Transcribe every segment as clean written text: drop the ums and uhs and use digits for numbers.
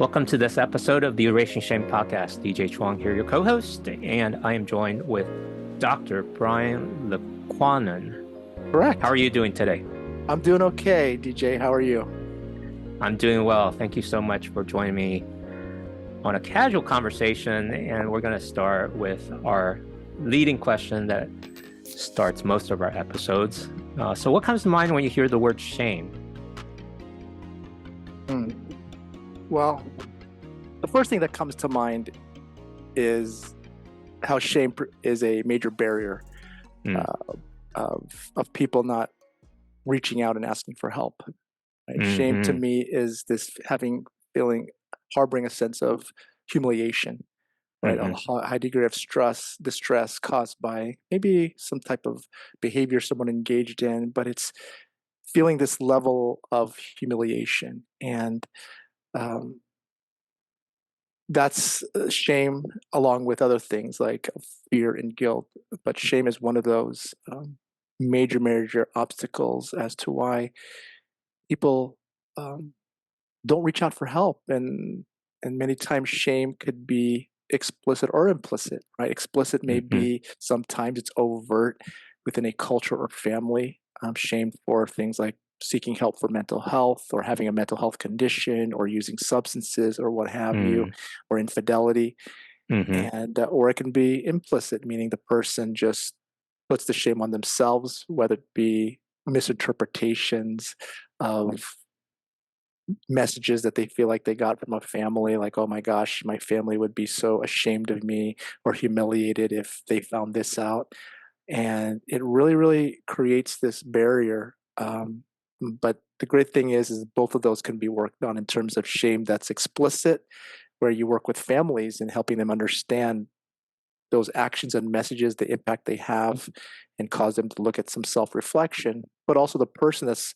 Welcome to this episode of the Erasing Shame podcast. DJ Chuang here, your co-host, and I am joined with Dr. Brian Licuanan. Correct. How are you doing today? I'm doing okay, DJ. How are you? I'm doing well. Thank you so much for joining me on a casual conversation, and we're going to start with our leading question that starts most of our episodes. So what comes to mind when you hear the word shame? Well, the first thing that comes to mind is how shame is a major barrier of people not reaching out and asking for help. Right? Mm-hmm. Shame to me is this harboring a sense of humiliation, right? Mm-hmm. A high degree of distress caused by maybe some type of behavior someone engaged in, but it's feeling this level of humiliation. And that's shame, along with other things like fear and guilt. But shame is one of those major obstacles as to why people don't reach out for help. And many times shame could be explicit or implicit, right? Explicit may be sometimes it's overt within a culture or family. Shame for things like seeking help for mental health or having a mental health condition or using substances or what have you, or infidelity. And or it can be implicit, meaning the person just puts the shame on themselves, whether it be misinterpretations of messages that they feel like they got from a family, like, oh my gosh, my family would be so ashamed of me or humiliated if they found this out. And it really creates this barrier. But the great thing is both of those can be worked on in terms of shame that's explicit, where you work with families and helping them understand those actions and messages, the impact they have, and cause them to look at some self-reflection, but also the person that's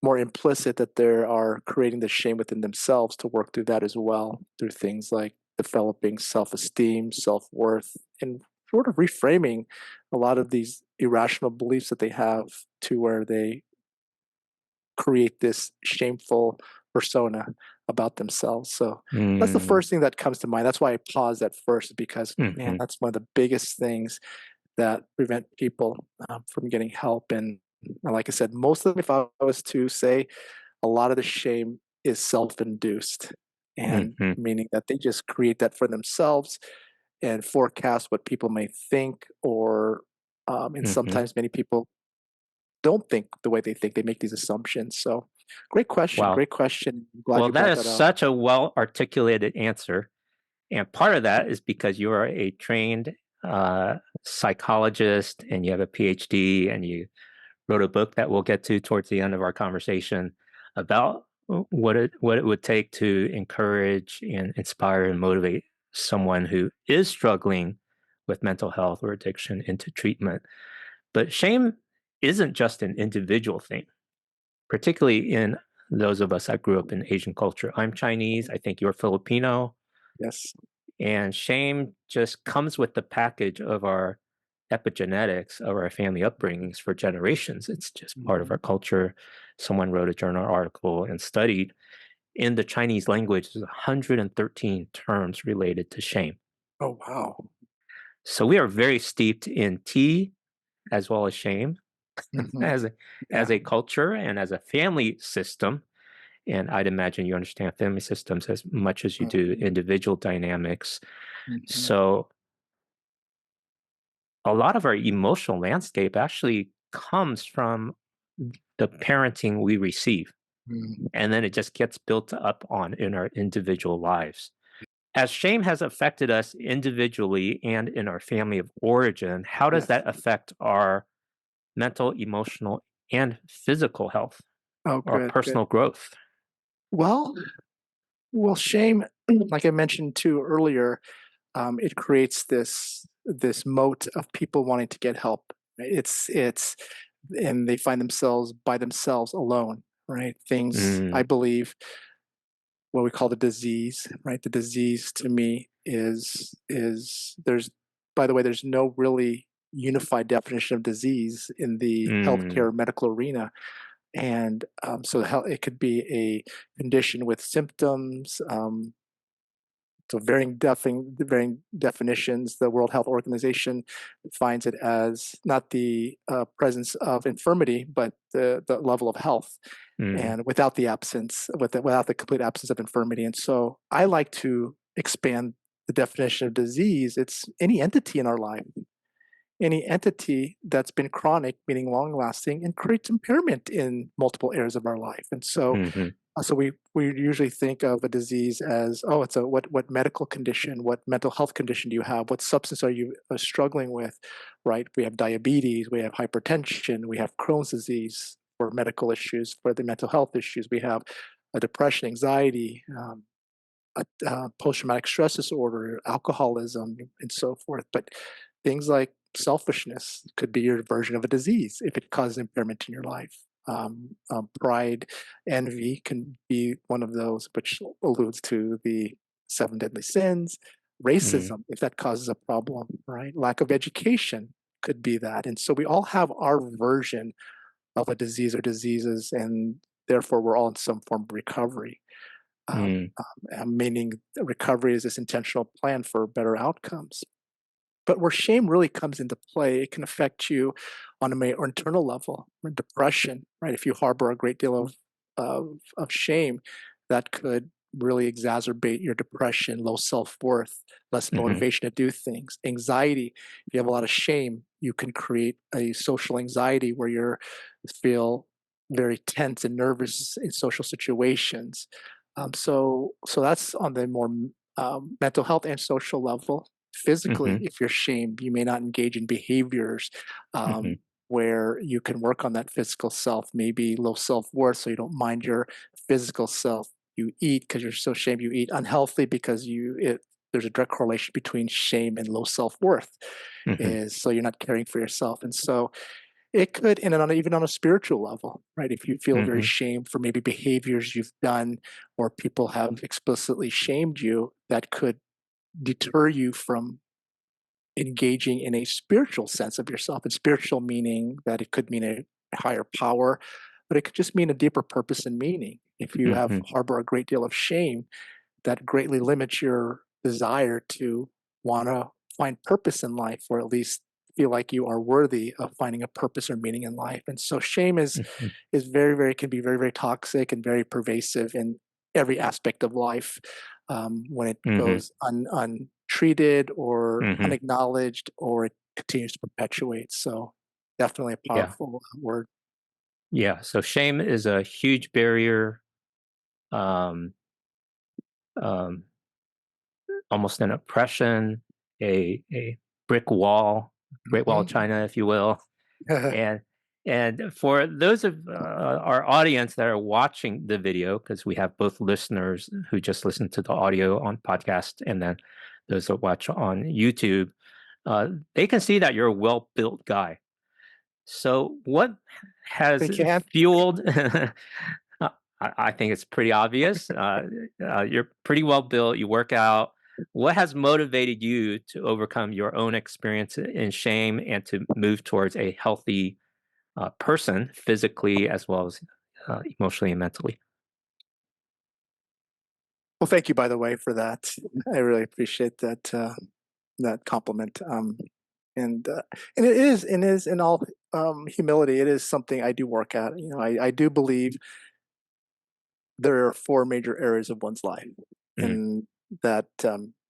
more implicit, that they are creating the shame within themselves, to work through that as well, through things like developing self-esteem, self-worth, and sort of reframing a lot of these irrational beliefs that they have, to where they create this shameful persona about themselves. So that's the first thing that comes to mind. That's why I paused at first, because man, that's one of the biggest things that prevent people from getting help. And like I said, most of them, if I was to say, a lot of the shame is self-induced, and meaning that they just create that for themselves and forecast what people may think, or and sometimes many people don't think the way they think. They make these assumptions. So great question. Wow. Great question. I'm glad Well, you that brought is that up. such a well-articulated answer. And part of that is because you are a trained psychologist and you have a PhD, and you wrote a book that we'll get to towards the end of our conversation about what it would take to encourage and inspire and motivate someone who is struggling with mental health or addiction into treatment. But shame isn't just an individual thing, particularly in those of us that grew up in Asian culture. I'm Chinese. I think you're Filipino. Yes. And shame just comes with the package of our epigenetics, of our family upbringings for generations. It's just part of our culture. Someone wrote a journal article and studied in the Chinese language, there's 113 terms related to shame. Oh, wow. So we are very steeped in tea as well as shame as a culture and as a family system. And I'd imagine you understand family systems as much as you do individual dynamics. So a lot of our emotional landscape actually comes from the parenting we receive. And then it just gets built up on in our individual lives. As shame has affected us individually and in our family of origin, how does that affect our mental, emotional, and physical health or personal growth? Well, shame, like I mentioned too earlier, it creates this moat of people wanting to get help. It's and they find themselves by themselves alone, right? Things, I believe, what we call the disease, right? The disease to me is there's, by the way, there's no really unified definition of disease in the healthcare medical arena. And so it could be a condition with symptoms. So varying definitions. The World Health Organization defines it as not the presence of infirmity, but the level of health, Mm, and without the complete absence of infirmity. And so I like to expand the definition of disease. It's any entity in our life, any entity that's been chronic, meaning long lasting, and creates impairment in multiple areas of our life. And so mhm, we usually think of a disease as, oh, it's a what medical condition, what mental health condition do you have, what substance are you struggling with, right? We have diabetes, we have hypertension, we have Crohn's disease for medical issues, for the mental health issues, we have a depression, anxiety, post-traumatic stress disorder, alcoholism, and so forth. But things like selfishness could be your version of a disease if it causes impairment in your life. Pride, envy can be one of those, which alludes to the seven deadly sins. mm, Racism, if that causes a problem, right? Lack of education could be that. And so we all have our version of a disease or diseases, and therefore we're all in some form of recovery. mm, Meaning recovery is this intentional plan for better outcomes. But where shame really comes into play, it can affect you on a more internal level. Depression, right? If you harbor a great deal of shame, that could really exacerbate your depression, low self worth, less mhm, motivation to do things. Anxiety, if you have a lot of shame, you can create a social anxiety where you feel very tense and nervous in social situations. So that's on the more mental health and social level. Physically, mhm, if you're shamed, you may not engage in behaviors mhm, where you can work on that physical self, maybe low self worth, so you don't mind your physical self. You eat because you're so shamed. You eat unhealthy because there's a direct correlation between shame and low self worth. mhm, Is so you're not caring for yourself, and so it could, and even on a spiritual level, right? If you feel very mhm, shamed for maybe behaviors you've done, or people have explicitly shamed you, that could deter you from engaging in a spiritual sense of yourself. And spiritual meaning that it could mean a higher power, but it could just mean a deeper purpose and meaning. If you have mhm, harbor a great deal of shame, that greatly limits your desire to want to find purpose in life, or at least feel like you are worthy of finding a purpose or meaning in life. And so shame mhm. is very can be very toxic and very pervasive in every aspect of life, when it Mhm, goes untreated or mhm. unacknowledged, or it continues to perpetuate. So definitely a Yeah, powerful word. yeah. So shame is a huge barrier, um, um, almost an oppression, a brick wall, Great Wall of Mhm. China, if you will. And for those of our audience that are watching the video, because we have both listeners who just listen to the audio on podcast, and then those that watch on YouTube, they can see that you're a well-built guy. So, what has They can. fueled? I think it's pretty obvious. You're pretty well built. You work out. What has motivated you to overcome your own experience in shame and to move towards a healthy person, physically as well as emotionally and mentally? Well, thank you, by the way, for that. I really appreciate that compliment. And and it is in all humility, it is something I do work at. I do believe there are four major areas of one's life, Mm, and that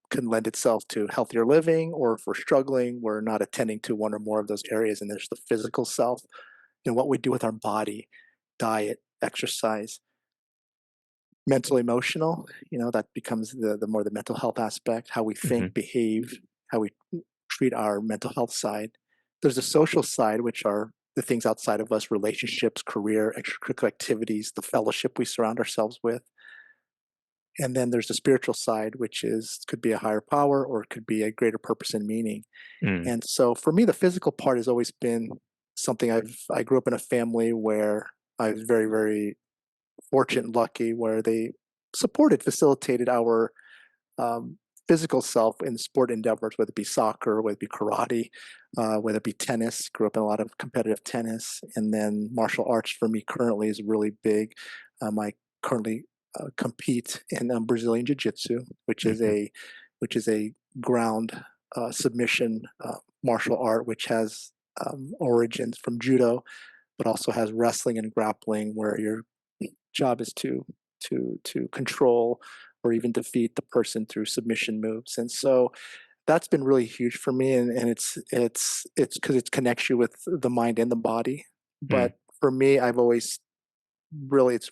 can lend itself to healthier living, or if we're struggling, we're not attending to one or more of those areas. And there's the physical self, and what we do with our body, diet, exercise. Mental emotional, that becomes the more the mental health aspect, how we mhm, think, behave, how we treat our mental health side. There's a social side, which are the things outside of us: relationships, career, extracurricular activities, the fellowship we surround ourselves with. And then there's the spiritual side, which is could be a higher power, or it could be a greater purpose and meaning. mm, And so for me, the physical part has always been something I grew up in a family where I was very fortunate and lucky, where they facilitated our um, physical self in sport endeavors, whether it be soccer, whether it be karate, whether it be tennis. Grew up in a lot of competitive tennis, and then martial arts for me currently is really big. I currently compete in Brazilian Jiu-Jitsu, Hmm. which is a ground submission martial art, which has origins from judo, but also has wrestling and grappling, where your job is to control or even defeat the person through submission moves. And so that's been really huge for me, and it's because it connects you with the mind and the body. Hmm. But for me, I've always really, it's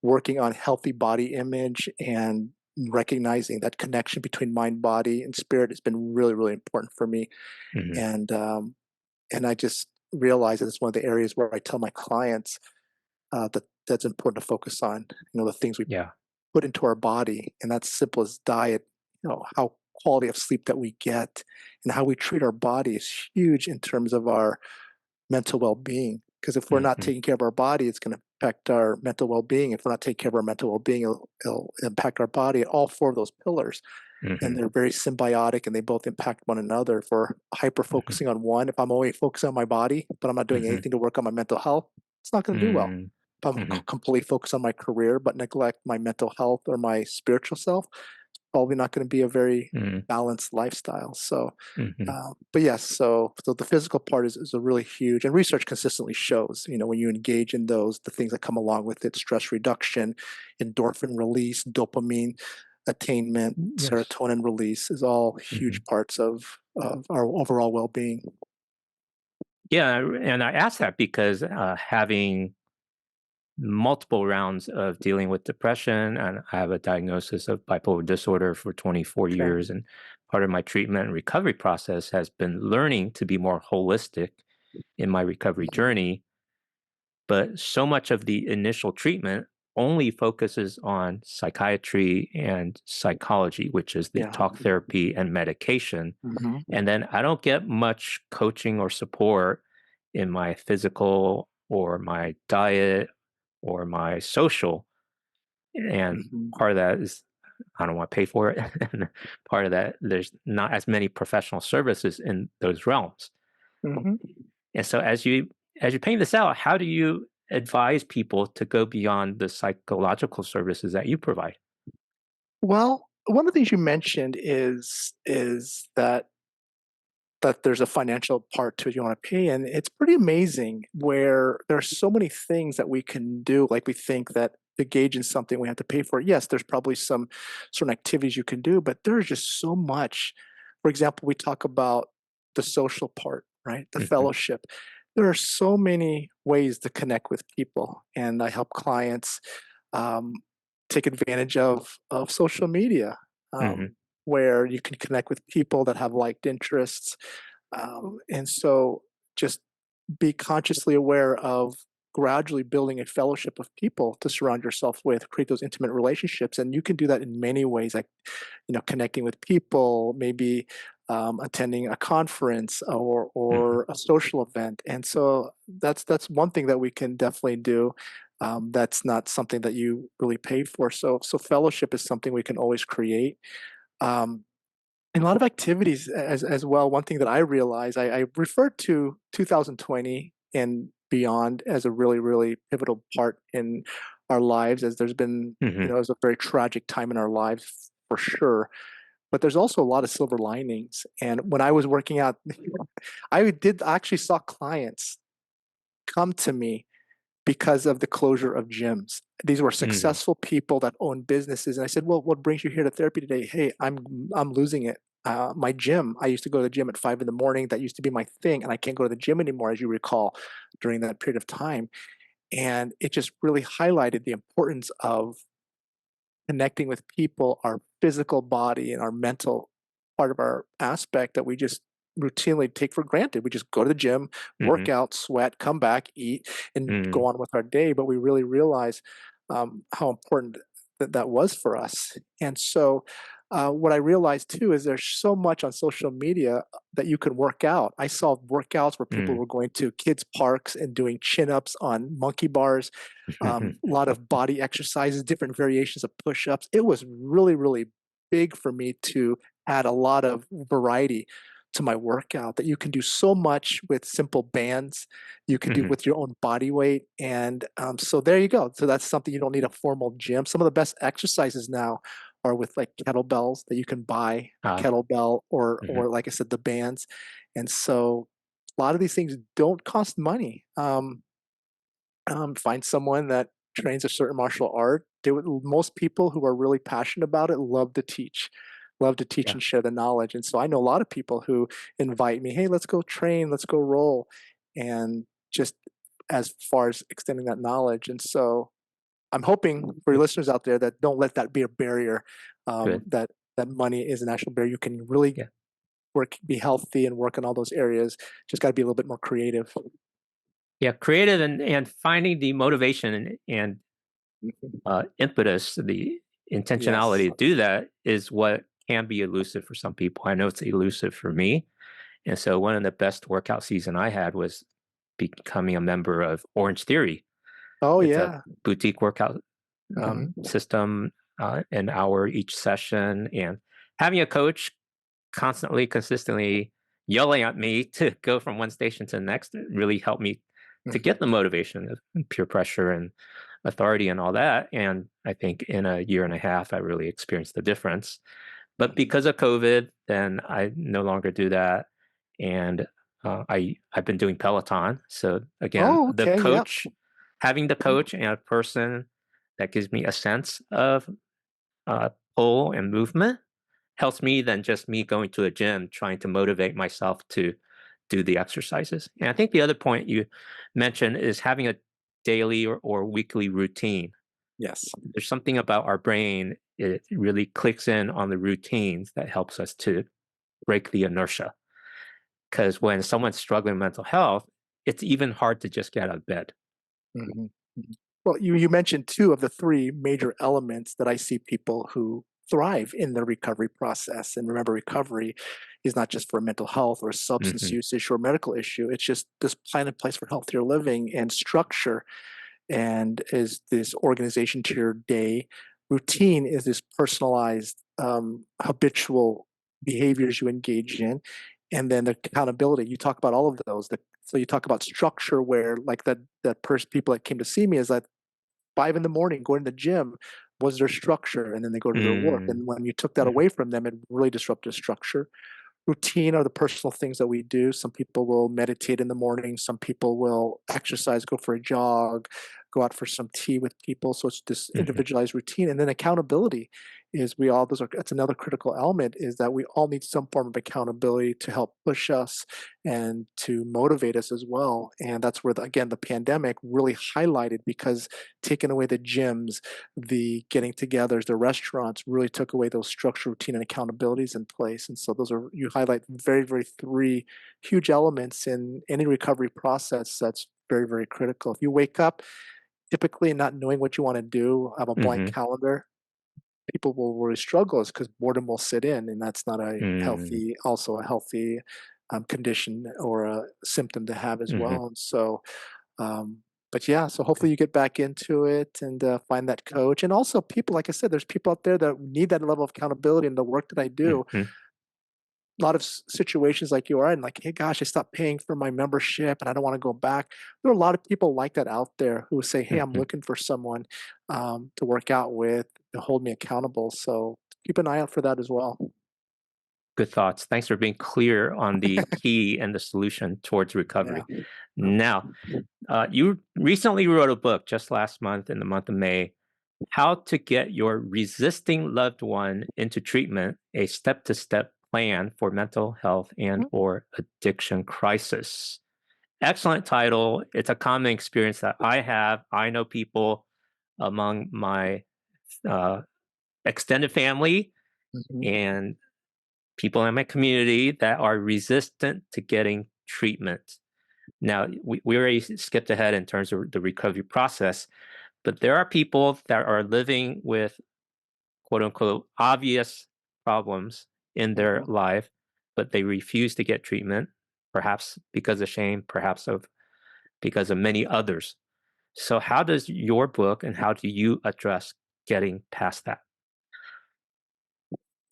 working on healthy body image and recognizing that connection between mind, body, and spirit has been really, really important for me. Hmm. And and I just realize that it's one of the areas where I tell my clients that that's important to focus on. The things we Yeah. put into our body, and that's simple as diet. How quality of sleep that we get, and how we treat our body is huge in terms of our mental well-being. Because if we're not Hmm. taking care of our body, it's going to affect our mental well-being. If we're not taking care of our mental well-being, it'll impact our body. All four of those pillars, and Hmm. they're very symbiotic, and they both impact one another. If we're hyper Hmm. focusing on one, if I'm only focusing on my body, but I'm not doing Hmm. anything to work on my mental health, it's not going to do well. Hmm. If I'm Hmm. completely focused on my career but neglect my mental health or my spiritual self, it's probably not going to be a very Hmm. balanced lifestyle. So, Hmm. but yes, so the physical part is a really huge, and research consistently shows, when you engage in those, the things that come along with it: stress reduction, endorphin release, dopamine attainment, Yes. serotonin release is all Hmm. huge parts of our overall well-being. Yeah, and I asked that because having multiple rounds of dealing with depression, and I have a diagnosis of bipolar disorder for 24 Okay. years, and part of my treatment and recovery process has been learning to be more holistic in my recovery Mhm. journey. But so much of the initial treatment only focuses on psychiatry and psychology, which is the Yeah. talk therapy and medication. Hmm. And then I don't get much coaching or support in my physical or my diet or my social. And Hmm. part of that is I don't want to pay for it. And part of that, there's not as many professional services in those realms. Hmm. And so as you paint this out, how do you advise people to go beyond the psychological services that you provide? Well, one of the things you mentioned is that there's a financial part to it you want to pay. And it's pretty amazing where there's so many things that we can do. Like, we think that to gauge in something we have to pay for it. Yes, there's probably some certain activities you can do, but there's just so much. For example, we talk about the social part, right? The Hmm. fellowship. There are so many ways to connect with people, and I help clients um, take advantage of social media, Hmm. where you can connect with people that have liked interests, and so just be consciously aware of gradually building a fellowship of people to surround yourself with, create those intimate relationships. And you can do that in many ways, like, connecting with people, maybe attending a conference Hmm. or a social event. And so that's one thing that we can definitely do. That's not something that you really pay for. So fellowship is something we can always create. Um, and a lot of activities as well. One thing that I realize, I refer to 2020 and beyond as a really, really pivotal part in our lives, as there's been, Hmm. it was a very tragic time in our lives for sure. But there's also a lot of silver linings. And when I was working out, I did actually saw clients come to me because of the closure of gyms. These were Hmm. successful people that own businesses, and I said, "Well, what brings you here to therapy today?" "Hey, I'm losing it. My gym. I used to go to the gym at 5 in the morning. That used to be my thing, and I can't go to the gym anymore, as you recall, during that period of time." And it just really highlighted the importance of connecting with people, our physical body and our mental part of our aspect that we just routinely take for granted. We just go to the gym, work Hmm. out, sweat, come back, eat, and go Hmm. on with our day. But we really realize how important that was for us. And so, what I realized too is there's so much on social media that you can work out. I saw workouts where people Hmm. were going to kids' parks and doing chin ups on monkey bars, a lot of body exercises, different variations of push-ups. It was really, really big for me to add a lot of variety to my workout, that you can do so much with simple bands. You can do Hmm. with your own body weight. And so there you go. So that's something you don't need a formal gym. Some of the best exercises now are with like kettlebells that you can buy a Uh, kettlebell mhm. or like I said, the bands. And so a lot of these things don't cost money. Find someone that trains a certain martial art. Most people who are really passionate about it love to teach Yeah, and share the knowledge. And so I know a lot of people who invite me, hey, let's go train, let's go roll. And just as far as extending that knowledge. And so I'm hoping for your good, listeners out there that don't let that be a barrier, good. that money is an actual barrier. You can really Yeah, be healthy and work in all those areas. Just got to be a little bit more creative. yeah. Creative and finding the motivation and Mhm. impetus, the Yes. intentionality to do that is what can be elusive for some people. I know it's elusive for me. And so one of the best workout season I had was becoming a member of Orange Theory. Oh, It's a yeah. boutique workout Mhm. system, an hour each session, and having a coach constantly, consistently yelling at me to go from one station to the next really helped me to Mhm. get the motivation of peer pressure and authority and all that. And I think in a year and a half, I really experienced the difference. But Mhm. because of COVID, then I no longer do that. And I've been doing Peloton. So again, Oh, okay, yep. having the coach and a person that gives me a sense of uh, pull and movement helps me than just me going to a gym trying to motivate myself to do the exercises. And I think the other point you mentioned is having a daily or weekly routine. Yes. There's something about our brain, it really clicks in on the routines that helps us to break the inertia. Because when someone's struggling with mental health, it's even hard to just get out of bed. Mhm. Mhm. Well, you mentioned 2 of the 3 major elements that I see people who thrive in the recovery process, and remember, recovery is not just for mental health or substance Hmm. use issue or medical issue, it's just this plan in place for healthier living and structure, and is this organization to your day. Routine is this personalized, habitual behaviors you engage in, and then the accountability. You talk about all of those. So you talk about structure, where like that person, people that came to see me, is that 5 in the morning going to the gym was their structure, and then they go to their work. Mm-hmm. And when you took that away from them, it really disrupted structure. Routine are the personal things that we do. Some people will meditate in the morning. Some people will exercise, go for a jog, go out for some tea with people. So it's this Hmm. individualized routine. And then accountability is that's another critical element, is that we all need some form of accountability to help push us and to motivate us as well. And that's where, again, the pandemic really highlighted, because taking away the gyms, the getting togethers, the restaurants really took away those structure, routine, and accountabilities in place. And so you highlight very, very 3 huge elements in any recovery process that's very, very critical. If you wake up typically not knowing what you want to do, have a blank Hmm. calendar, people will really struggle, is because boredom will sit in, and that's not Hmm. also a healthy condition or a symptom to have as Hmm. well. And so, but yeah, so hopefully you get back into it and find that coach. And also, people, like I said, there's people out there that need that level of accountability in the work that I do. Hmm. A lot of situations like you are in, like, hey, gosh, I stopped paying for my membership and I don't want to go back. There are a lot of people like that out there who say, hey, I'm Hmm. looking for someone to work out with, to hold me accountable. So keep an eye out for that as well. Good thoughts. Thanks for being clear on the key and the solution towards Yeah. recovery. Now, you recently wrote a book just last month in the month of May, How to Get Your Resisting Loved One into Treatment, a step-to-step plan for mental health and or addiction crisis. Excellent title. It's a common experience that I have. I know people among my uh, extended family Mhm. and people in my community that are resistant to getting treatment. Now, we already skipped ahead in terms of the recovery process, but there are people that are living with quote unquote obvious problems in their Mhm. life, but they refuse to get treatment, perhaps because of shame, perhaps because of many others. So, how does your book and how do you address getting past that?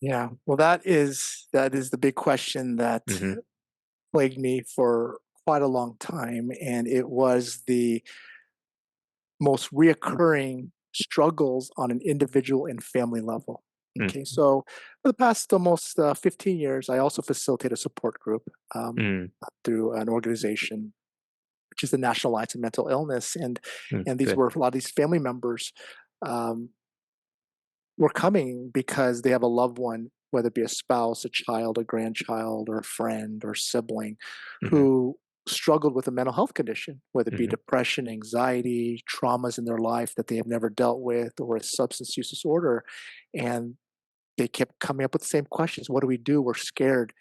Yeah. Well, that is the big question that Hmm. plagued me for quite a long time, and it was the most reoccurring struggles on an individual and family level. Okay, Hmm. so for the past almost 15 years, I also facilitate a support group Hmm. through an organization, which is the National Alliance of Mental Illness, and these Good. were a lot of these family members um, were coming because they have a loved one, whether it be a spouse, a child, a grandchild, or a friend or sibling, Hmm. who struggled with a mental health condition, whether it be Hmm. depression, anxiety, traumas in their life that they have never dealt with, or a substance use disorder. And they kept coming up with the same questions. What do we do? We're scared.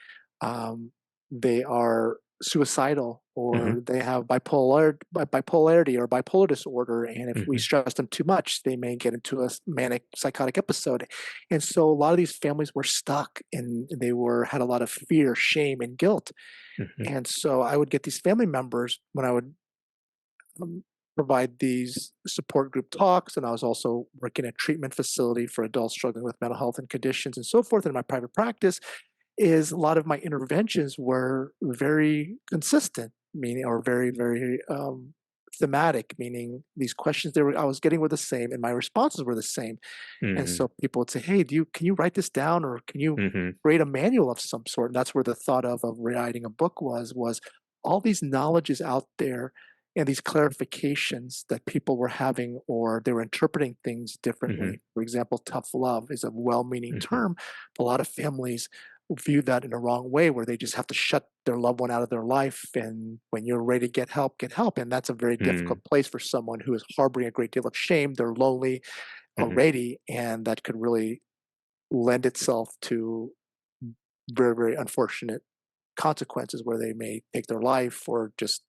They are suicidal, Hmm. or they have bipolarity or bipolar disorder. And if we Hmm. stress them too much, they may get into a manic psychotic episode. And so a lot of these families were stuck, and they were had a lot of fear, shame, and guilt. Hmm. And so I would get these family members when I would um, provide these support group talks. And I was also working at a treatment facility for adults struggling with mental health and conditions and so forth in my private practice. Is a lot of my interventions were very consistent, meaning, or very, very thematic, meaning these questions I was getting were the same and my responses were the same. And Hmm. so people would say, "Hey, can you write this down, or can you Hmm. create a manual of some sort?" And that's where the thought of writing a book was all these knowledges out there and these clarifications that people were having, or they were interpreting things Hmm. differently. For example, tough love is a well-meaning Hmm. term, but a lot of families view that in a wrong way, where they just have to shut their loved one out of their life. And when you're ready to get help. And that's a very difficult Hmm. place for someone who is harboring a great deal of shame. They're lonely Hmm. already, and that could really lend itself to very, very unfortunate consequences where they may take their life or just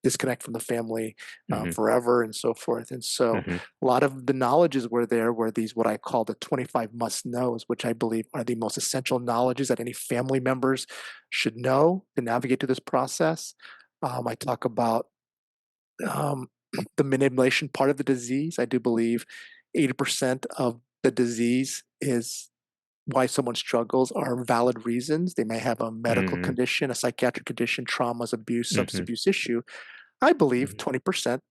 disconnect from the family Hmm. forever and so forth. And so Hmm. a lot of the knowledges were there were these what I call the 25 must knows, which I believe are the most essential knowledges that any family members should know to navigate through this process. I talk about um, the manipulation part of the disease. I do believe 80% of the disease is why someone struggles are valid reasons. They may have a medical Hmm. condition, a psychiatric condition, traumas, abuse, substance Hmm. abuse issue. I believe Hmm. 20%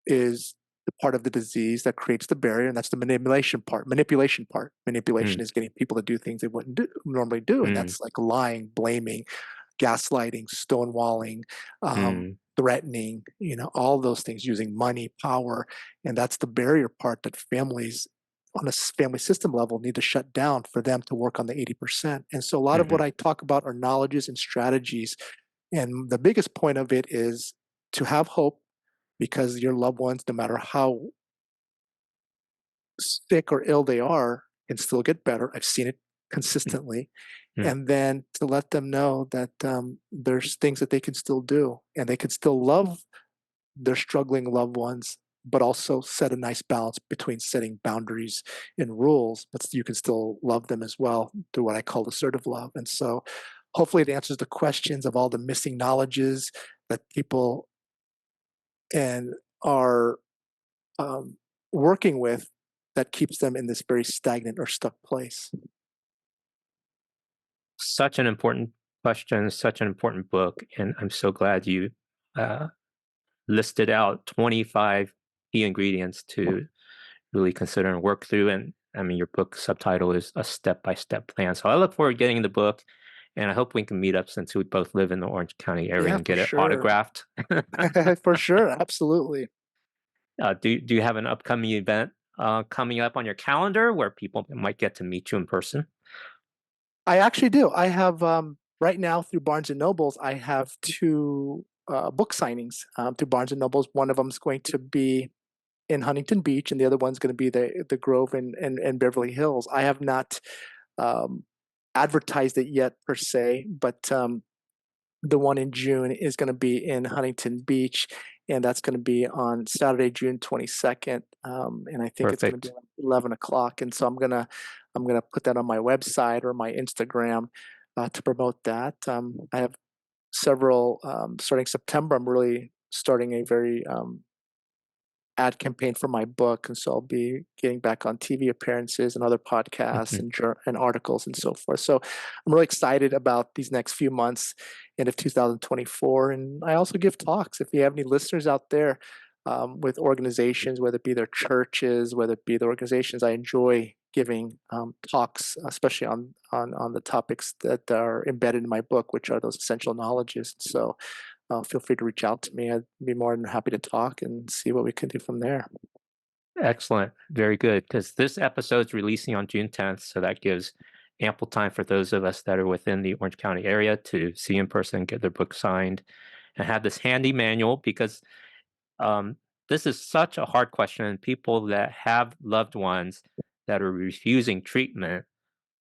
is the part of the disease that creates the barrier, and that's the manipulation part. Manipulation part. Manipulation is getting people to do things they wouldn't normally do, and Hmm. that's like lying, blaming, gaslighting, stonewalling, Hmm. threatening, all those things, using money, power. And that's the barrier part that families on a family system level need to shut down for them to work on the 80%. And so a lot of what Hmm. I talk about are knowledges and strategies. And the biggest point of it is to have hope, because your loved ones, no matter how sick or ill they are, can still get better. I've seen it consistently. Hmm. And then to let them know that there's things that they can still do, and they can still love their struggling loved ones, but also set a nice balance between setting boundaries and rules, but you can still love them as well through what I call assertive love. And so hopefully it answers the questions of all the missing knowledges that people and are um, working with, that keeps them in this very stagnant or stuck place. Such an important question, such an important book, and I'm so glad you uh, listed out 25 key ingredients to really consider and work through. And I mean, your book subtitle is A Step-by-Step Plan. So I look forward to getting the book, and I hope we can meet up since we both live in the Orange County area Yeah, and for get it sure. autographed. For sure, absolutely. Do you have an upcoming event coming up on your calendar where people might get to meet you in person? I actually do. I have right now through Barnes and Nobles. I have two book signings through Barnes and Nobles. One of them is going to be in Huntington Beach, and the other one's going to be the Grove in Beverly Hills. I have not um, advertised it yet per se, but the one in June is going to be in Huntington Beach, and that's going to be on Saturday, June 22nd. And I think it's going to be Perfect. like 11 o'clock. And so I'm gonna put that on my website or my Instagram to promote that. I have several starting September. I'm really starting a very ad campaign for my book, and so I'll be getting back on TV appearances and other podcasts Mhm. and and articles and so forth. So I'm really excited about these next few months into 2024. And I also give talks. If you have any listeners out there with organizations, whether it be their churches, whether it be the organizations, I enjoy giving talks, especially on the topics that are embedded in my book, which are those essential knowledges. So feel free to reach out to me. I'd be more than happy to talk and see what we can do from there. Excellent. Very good. Because this episode's releasing on June 10th, so that gives ample time for those of us that are within the Orange County area to see in person, get their book signed, and have this handy manual because um, this is such a hard question. And people that have loved ones that are refusing treatment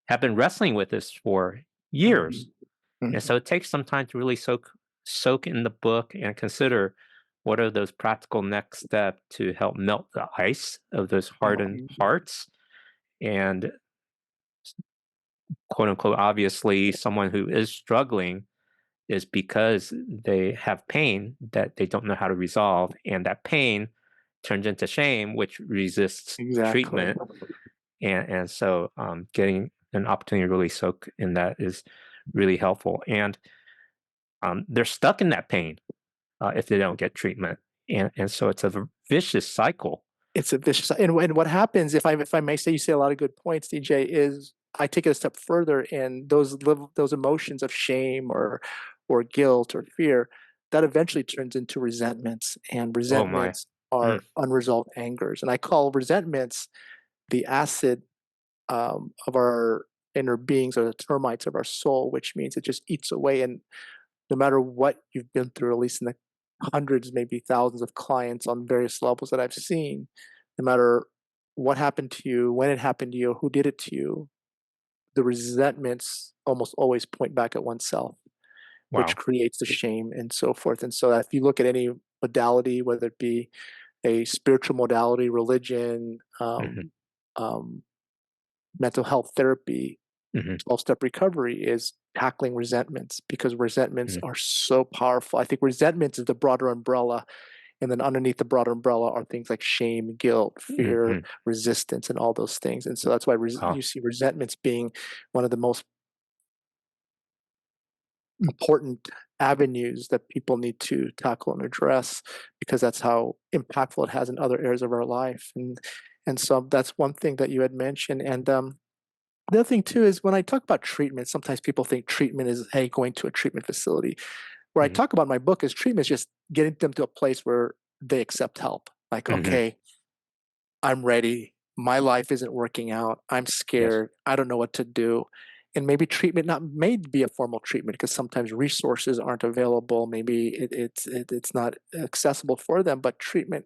have been wrestling with this for years. Mhm, And mhm, so it takes some time to really soak in the book and consider what are those practical next steps to help melt the ice of those hardened mhm. hearts. And quote unquote, obviously, someone who is struggling is because they have pain that they don't know how to resolve. And that pain turns into shame, which resists Exactly. treatment. And so getting an opportunity to really soak in that is really helpful. And they're stuck in that pain if they don't get treatment. And so it's a vicious cycle. It's a vicious, and what happens, if I may say, you say a lot of good points, DJ, is I take it a step further, and those emotions of shame or guilt or fear, that eventually turns into resentments, and Oh my. resentments Mm, are unresolved angers, and I call resentments the acid of our inner beings, or the termites of our soul, which means it just eats away. And no matter what you've been through, at least in the hundreds, maybe thousands of clients on various levels that I've seen, no matter what happened to you, when it happened to you, who did it to you, the resentments almost always point back at oneself, which wow. creates the shame and so forth. And so if you look at any modality, whether it be a spiritual modality, religion, Hmm. um, mental health therapy, Hmm. 12-step recovery is tackling resentments, because resentments Hmm. are so powerful. I think resentments is the broader umbrella, and then underneath the broader umbrella are things like shame, guilt, fear, Hmm. resistance, and all those things. And so that's why Wow. you see resentments being one of the most important avenues that people need to tackle and address, because that's how impactful it has in other areas of our life. And so that's one thing that you had mentioned. And the other thing too is, when I talk about treatment, sometimes people think treatment is, hey, going to a treatment facility. Where I Hmm. talk about in my book is, treatment is just getting them to a place where they accept help. Like, Hmm. okay, I'm ready. My life isn't working out. I'm Yes. scared. I don't know what to do. And maybe treatment not may be a formal treatment, because sometimes resources aren't available. Maybe it's not accessible for them. But treatment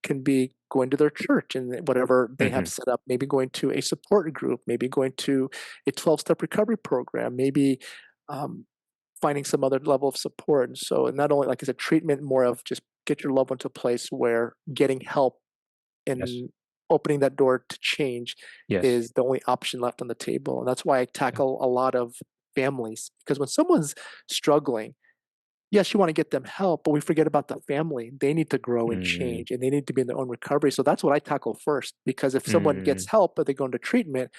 can be going to their church and whatever they have Hmm. set up. Maybe going to a support group. Maybe going to a 12-step recovery program. Maybe um, finding some other level of support. And so, not only, like I said, treatment, more of just get your loved one to a place where getting help Yes. and opening that door to change Yes. is the only option left on the table. And that's why I Yeah. tackle a lot of families, because when someone's struggling, yes, you want to get them help, but we forget about the family. They need to grow and Mm, change, and they need to be in their own recovery. So that's what I tackle first. Because if someone gets mm, help, but they go into treatment,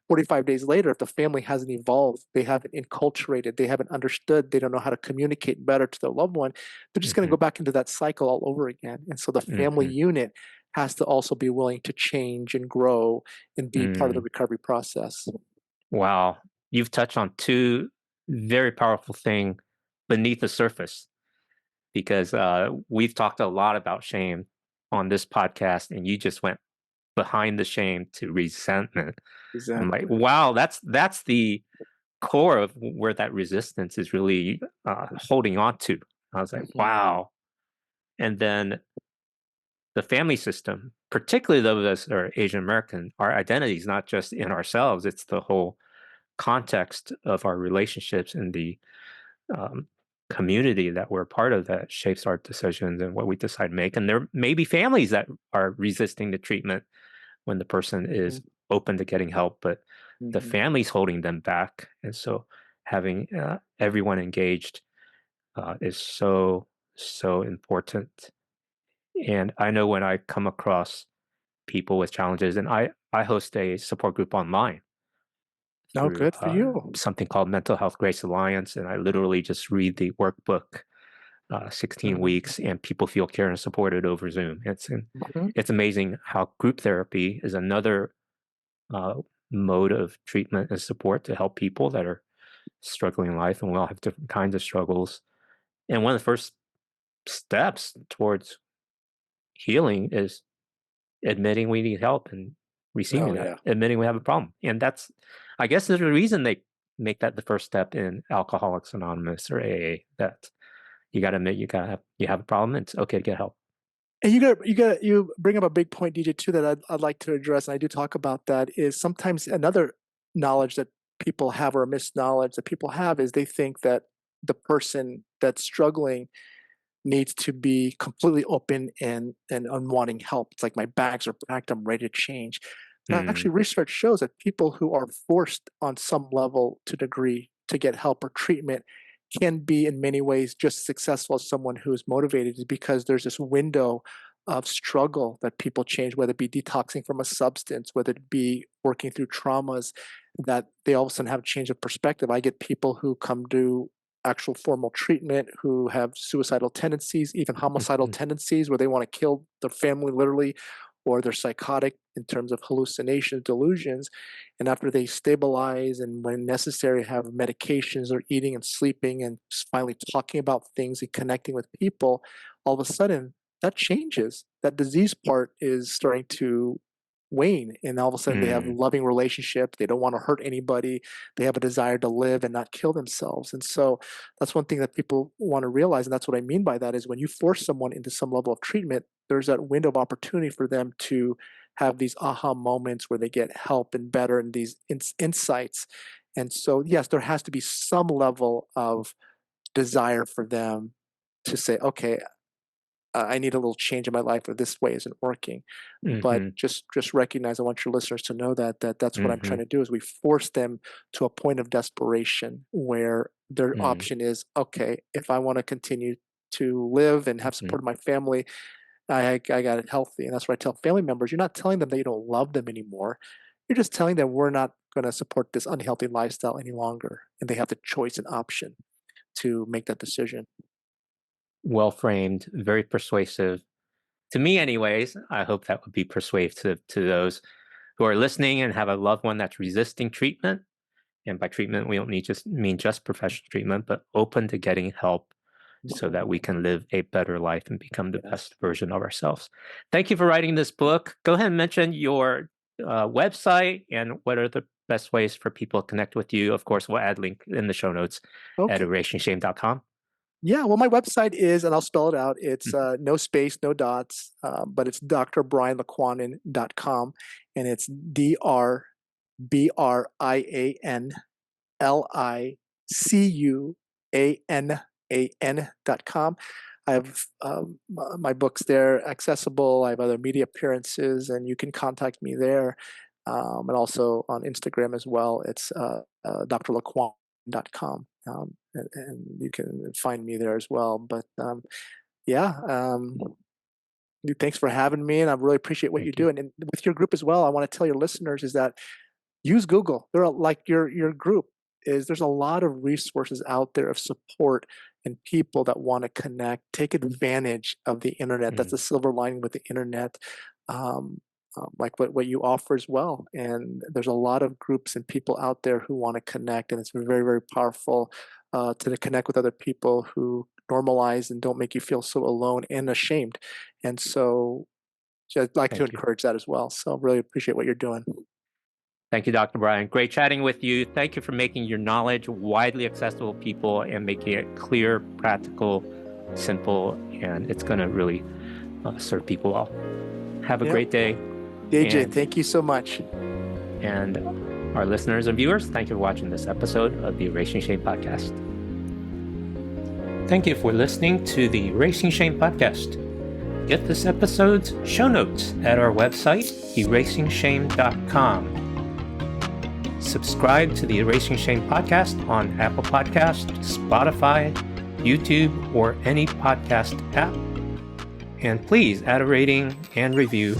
45 days later, if the family hasn't evolved, they haven't enculturated, they haven't understood, they don't know how to communicate better to their loved one, they're just going to mhm, go back into that cycle all over again. And so the family mhm, unit has to also be willing to change and grow and be part of the mm. recovery process. Wow. You've touched on two very powerful things beneath the surface because we've talked a lot about shame on this podcast, and you just went behind the shame to resentment. I'm like, Exactly. wow, that's the core of where that resistance is really holding on to. I was like, Mhm. wow. And then the family system, particularly those of us that are Asian American, our identity is not just in ourselves; it's the whole context of our relationships in the um, community that we're a part of that shapes our decisions and what we decide to make. And there may be families that are resisting the treatment when the person is Mhm. open to getting help, but the Mhm. family's holding them back. And so having everyone engaged is so important. And I know when I come across people with challenges, and I host a support group online No, through good for you. something called Mental Health Grace Alliance, and I literally just read the workbook, 16 Mhm, weeks, and people feel cared and supported over Zoom. mhm. It's amazing how group therapy is another uh, mode of treatment and support to help people that are struggling in life, and we all have different kinds of struggles. And one of the first steps towards healing is admitting we need help and Oh, receiving that, yeah. admitting we have a problem. And that's, I guess, there's a reason they make that the first step in Alcoholics Anonymous or AA. That you got to admit you have a problem. And it's okay to get help. And you bring up a big point, DJ, too, that I'd like to address, and I do talk about that, is sometimes another knowledge that people have, or a misknowledge that people have, is they think that the person that's struggling needs to be completely open and wanting help. It's like my bags are packed, I'm ready to change. But Mm, actually, research shows that people who are forced on some level to degree to get help or treatment can be in many ways just as successful as someone who is motivated, because there's this window of struggle that people change, whether it be detoxing from a substance, whether it be working through traumas, that they all of a sudden have a change of perspective. I get people who come to actual formal treatment who have suicidal tendencies, even homicidal mhm, tendencies, where they want to kill their family literally, or they're psychotic in terms of hallucinations, delusions. And after they stabilize and, when necessary, have medications or eating and sleeping and finally talking about things and connecting with people, all of a sudden that changes. That disease part is starting to wane, and all of a sudden they have mm, loving relationships, they don't want to hurt anybody, they have a desire to live and not kill themselves. And so that's one thing that people want to realize, and that's what I mean by that, is when you force someone into some level of treatment, there's that window of opportunity for them to have these aha moments where they get help and better, and these insights. And so yes, there has to be some level of desire for them to say, okay, I need a little change in my life, or this way isn't working. But mhm, just recognize, I want your listeners to know that that's what I'm trying mhm, to do, is we force them to a point of desperation where their mm, option is, okay, if I want to continue to live and have mhm. support of my family, I got it healthy. And that's what I tell family members. You're not telling them that you don't love them anymore. You're just telling them we're not going to support this unhealthy lifestyle any longer. And they have the choice and option to make that decision. Well framed, very persuasive. To me, anyways, I hope that would be persuasive to those who are listening and have a loved one that's resisting treatment. And by treatment, we don't need just mean just professional treatment, but open to getting help so that we Mhm. can live a better life and become the Yes. best version of ourselves. Thank you for writing this book. Go ahead and mention your website and what are the best ways for people to connect with you. Of course, we'll add link in the show notes at Okay. erasingshame.com. Yeah, well, my website is, and I'll spell it out. It's no space, no dots, but it's drbrianlicuanan.com, and it's DrBrianLicuanan.com. I have my books there accessible. I have other media appearances, and you can contact me there. And also on Instagram as well. It's drlicuanan.com. And you can find me there as well. But yeah, thanks for having me, and I really appreciate what you Thank you. do. And with your group as well, I want to tell your listeners is that use Google. There are, like your group is, there's a lot of resources out there of support and people that want to connect. Take advantage of the internet. That's Mm, the silver lining with the internet. Um, like what you offer as well. And there's a lot of groups and people out there who want to connect, and it's very, very powerful to connect with other people who normalize and don't make you feel so alone and ashamed. And so I'd like to thank you. encourage that as well. So really appreciate what you're doing. Thank you, Dr. Brian. Great chatting with you. Thank you for making your knowledge widely accessible to people and making it clear, practical, simple, and it's going to really serve people well. Have a Yeah. great day. DJ, And, thank you so much. and our listeners and viewers, thank you for watching this episode of the Erasing Shame Podcast. Thank you for listening to the Erasing Shame Podcast. Get this episode's show notes at our website, erasingshame.com. Subscribe to the Erasing Shame podcast on Apple Podcast, Spotify, YouTube, or any podcast app. And please add a rating and review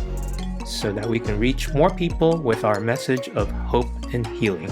so that we can reach more people with our message of hope and healing.